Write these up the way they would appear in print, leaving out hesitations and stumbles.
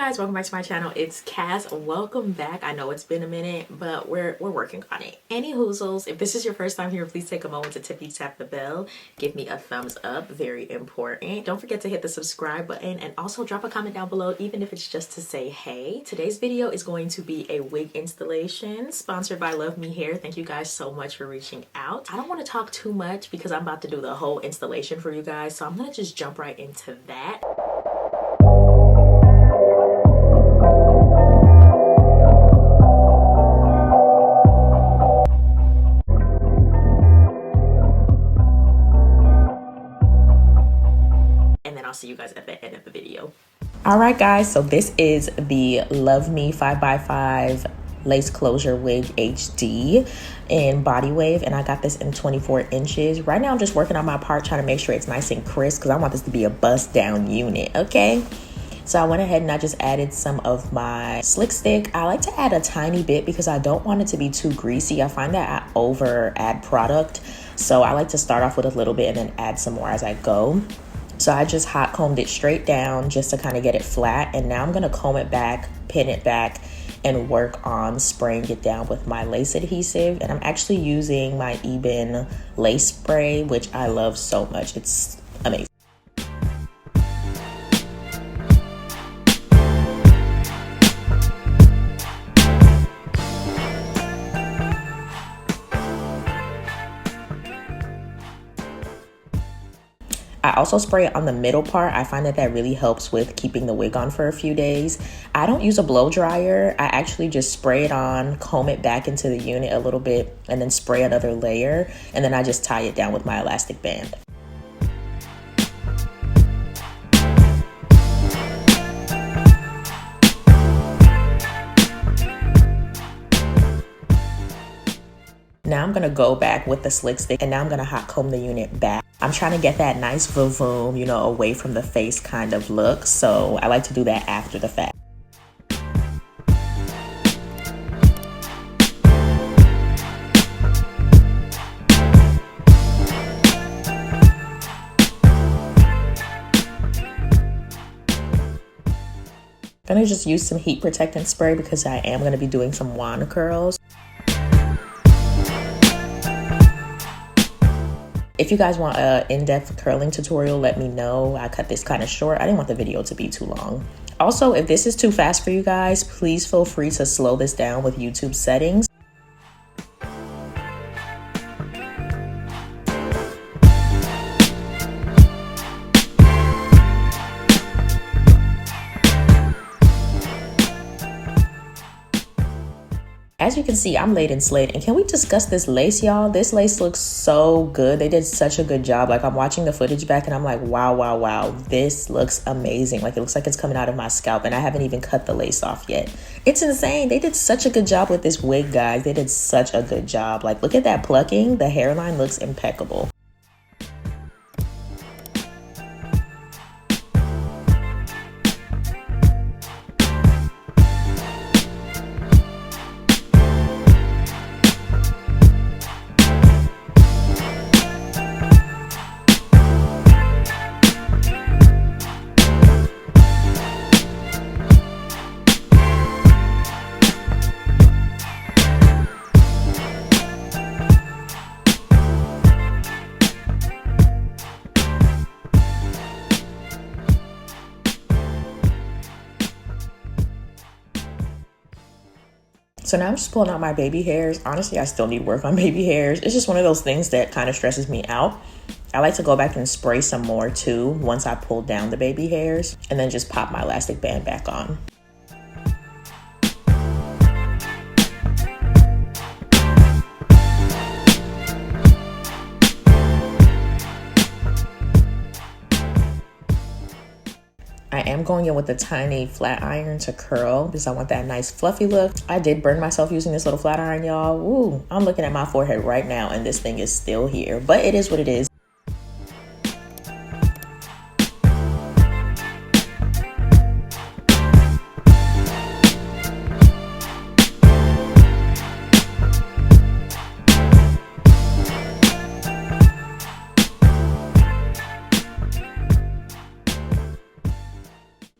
guys, welcome back to my channel. It's Cass. Welcome back. I know it's been a minute, but we're working on it. Any hoozles, if this is your first time here, please take a moment to tippy tap the bell. Give me a thumbs up, very important. Don't forget to hit the subscribe button and also drop a comment down below, even if it's just to say hey. Today's video is going to be a wig installation sponsored by Luvme Hair. Thank you guys so much for reaching out. I don't want to talk too much because I'm about to do the whole installation for you guys, so I'm gonna just jump right into that. I'll see you guys at the end of the video. All right guys, so this is the Luvme 5x5 lace closure wig HD in body wave, and I got this in 24 inches. Right now I'm just working on my part, trying to make sure it's nice and crisp because I want this to be a bust down unit. Okay, so I went ahead and I just added some of my slick stick. I like to add a tiny bit because I don't want it to be too greasy. I find that I over add product, so I like to start off with a little bit and then add some more as I go. So I just hot combed it straight down just to kind of get it flat. And now I'm going to comb it back, pin it back, and work on spraying it down with my lace adhesive. And I'm actually using my Ebin lace spray, which I love so much. It's amazing. I also spray it on the middle part. I find that that really helps with keeping the wig on for a few days. I don't use a blow dryer. I actually just spray it on, comb it back into the unit a little bit, and then spray another layer. And then I just tie it down with my elastic band. Now I'm gonna go back with the slick stick, and now I'm gonna hot comb the unit back. I'm trying to get that nice vroom, you know, away from the face kind of look. So I like to do that after the fact. I'm gonna just use some heat protectant spray because I am gonna be doing some wand curls. If you guys want an in-depth curling tutorial, let me know. I cut this kind of short. I didn't want the video to be too long. Also, if this is too fast for you guys, please feel free to slow this down with YouTube settings. As you can see, I'm laid and slayed. And can we discuss this lace, y'all? This lace looks so good. They did such a good job. Like, I'm watching the footage back and I'm like, wow, wow, wow. This looks amazing. Like, it looks like it's coming out of my scalp, and I haven't even cut the lace off yet. It's insane. They did such a good job with this wig, guys. They did such a good job. Like, look at that plucking. The hairline looks impeccable. So now I'm just pulling out my baby hairs. Honestly, I still need work on baby hairs. It's just one of those things that kind of stresses me out. I like to go back and spray some more too once I pull down the baby hairs, and then just pop my elastic band back on. I am going in with a tiny flat iron to curl because I want that nice fluffy look. I did burn myself using this little flat iron, y'all. Woo, I'm looking at my forehead right now and this thing is still here, but it is what it is.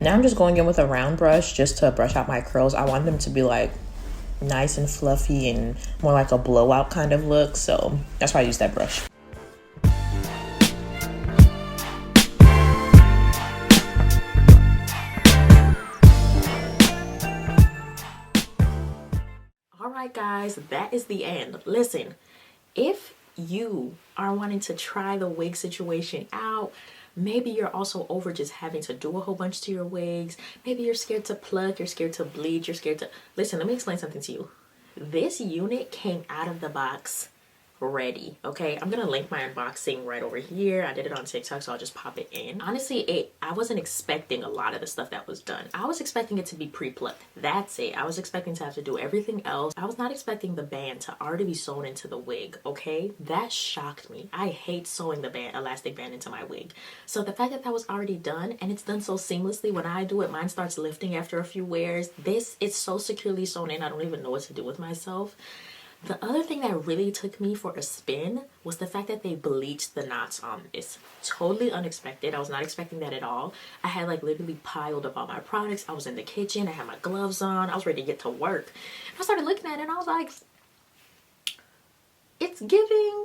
Now I'm just going in with a round brush just to brush out my curls. I want them to be like nice and fluffy and more like a blowout kind of look, so that's why I use that brush. All right guys, that is the end. Listen, if you are wanting to try the wig situation out, maybe you're also over just having to do a whole bunch to your wigs. Maybe you're scared to pluck, you're scared to bleach, you're scared to... Listen, let me explain something to you. This unit came out of the box ready, okay? I'm gonna link my unboxing right over here. I did it on TikTok, so I'll just pop it in. Honestly, I wasn't expecting a lot of the stuff that was done. I was expecting it to be pre-plucked. That's it. I was expecting to have to do everything else. I was not expecting the band to already be sewn into the wig, okay? That shocked me. I hate sewing the band, elastic band into my wig. So the fact that that was already done, and it's done so seamlessly, when I do it, mine starts lifting after a few wears. This is so securely sewn in, I don't even know what to do with myself. The other thing that really took me for a spin was the fact that they bleached the knots on this. Totally unexpected. I was not expecting that at all. I had like literally piled up all my products. I was in the kitchen. I had my gloves on. I was ready to get to work. I started looking at it and I was like, it's giving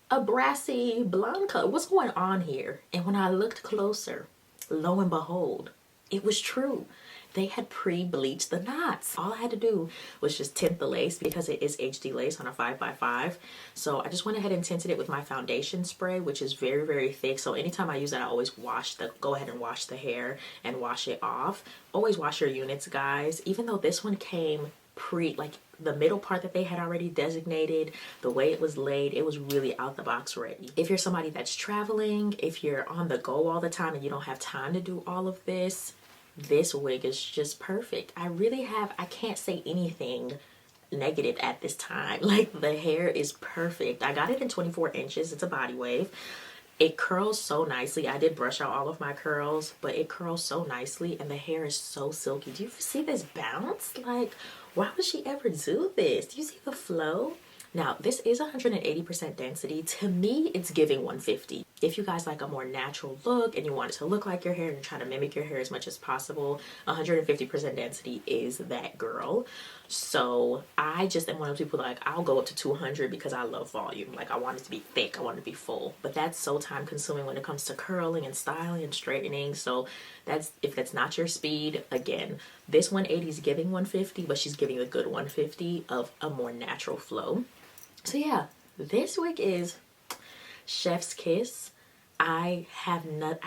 a brassy blonde color. What's going on here? And when I looked closer, lo and behold, it was true. They had pre-bleached the knots. All I had to do was just tint the lace because it is HD lace on a 5x5. So I just went ahead and tinted it with my foundation spray, which is very, very thick. So anytime I use it, I always go ahead and wash the hair and wash it off. Always wash your units, guys. Even though this one came like the middle part that they had already designated, the way it was laid, it was really out the box ready. If you're somebody that's traveling, if you're on the go all the time and you don't have time to do all of this, this wig is just perfect. I can't say anything negative at this time. Like, the hair is perfect. I got it in 24 inches. It's a body wave. It curls so nicely. I did brush out all of my curls, but it curls so nicely and the hair is so silky. Do you see this bounce? Like, why would she ever do this? Do you see the flow? Now, this is 180% density. To me, it's giving 150. If you guys like a more natural look and you want it to look like your hair and you're trying to mimic your hair as much as possible, 150% density is that girl. So I just am one of those people like, I'll go up to 200 because I love volume. Like, I want it to be thick, I want it to be full. But that's so time consuming when it comes to curling and styling and straightening. So if that's not your speed, again, this 180 is giving 150, but she's giving a good 150 of a more natural flow. So yeah, this wig is chef's kiss. I have not,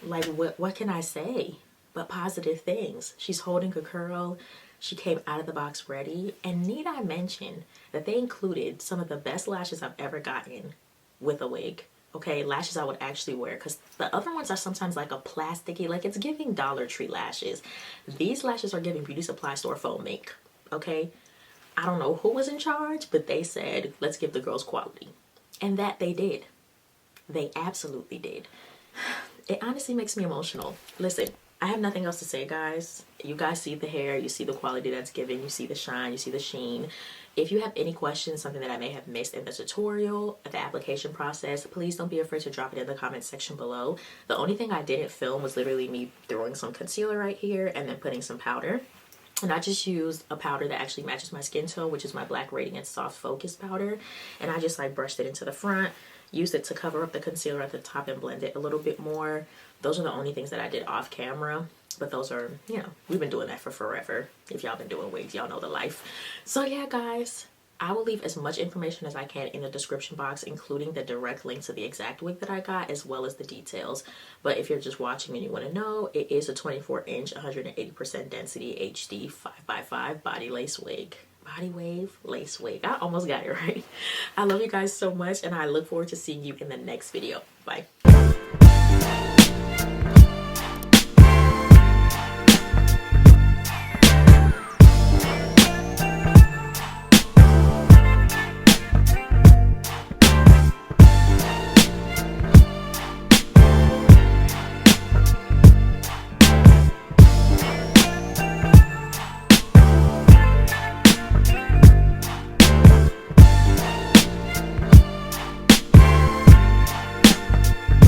like, what can I say but positive things? She's holding a curl. She came out of the box ready. And need I mention that they included some of the best lashes I've ever gotten with a wig. Okay, lashes I would actually wear, because the other ones are sometimes like a plasticky, like it's giving Dollar Tree lashes. These lashes are giving beauty supply store foam make. Okay, I don't know who was in charge, but they said, let's give the girls quality. And that they did. They absolutely did. It honestly makes me emotional. Listen, I have nothing else to say, guys. You guys see the hair, you see the quality that's given, you see the shine, you see the sheen. If you have any questions, something that I may have missed in the tutorial, the application process, please don't be afraid to drop it in the comment section below. The only thing I didn't film was literally me throwing some concealer right here and then putting some powder. And I just used a powder that actually matches my skin tone, which is my Black Radiance Soft Focus powder. And I just like brushed it into the front, used it to cover up the concealer at the top and blend it a little bit more. Those are the only things that I did off camera. But those are, you know, we've been doing that for forever. If y'all been doing wigs, y'all know the life. So yeah, guys, I will leave as much information as I can in the description box, including the direct link to the exact wig that I got, as well as the details. But if you're just watching and you want to know, it is a 24-inch, 180% density HD 5x5 body lace wig. Body wave lace wig. I almost got it right. I love you guys so much, and I look forward to seeing you in the next video. Bye.